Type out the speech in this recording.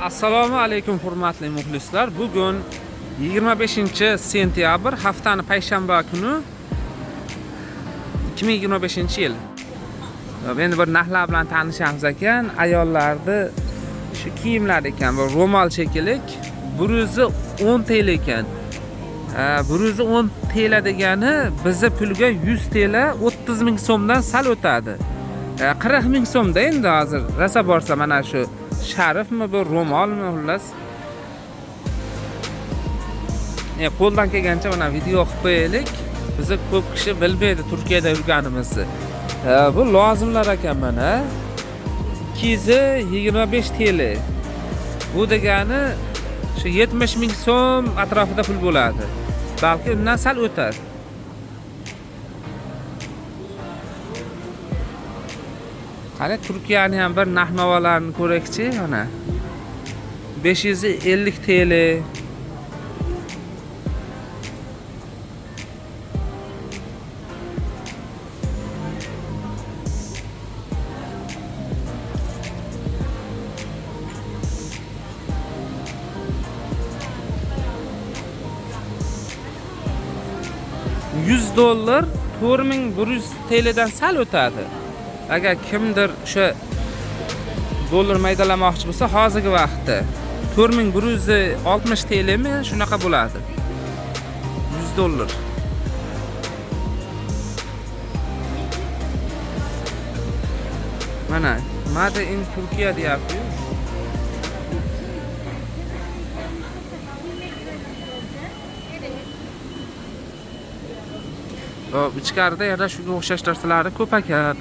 Assalomu alaykum hurmatli muxlislar. Bugun 25-sentyabr, haftani payshanba kuni 2025-yil. Endi bir narxlar bilan tanishamiz ekan. Ayollarni shu kiyimlar ekan, bu ro'mol chekilik 110 TL ekan. 110 TL degani bizni pulga 100 TL 30 ming so'mdan sal o'tadi. 40 ming so'mda endi hozir rasa borsa mana shu sharifmi bu ro'molmi xullas. Qo'ldan kelgancha mana video qilib qo'yaylik. Bizni ko'p kishi bilmaydi Turkiyada yurganimizni. Bu lozimlar ekan mana 225 TL. Bu degani shu 70 ming so'm atrofida pul bo'ladi. Balki undan sal o'tar. Qani Turkiyaning ham bir narx-navolarini ko'rakchi, mana 550 TL. $100 4100 TL'dan sal o'tadi. Agar kimdir o'sha dollar maydalamoqchi bo'lsa, hozirgi vaqtda 4160 TL mi shunaqa bo'ladi. $100. Mana Made in Turkiya deyapti. Ichkarida yana shunga o'xshash narsalar ko'p ekan.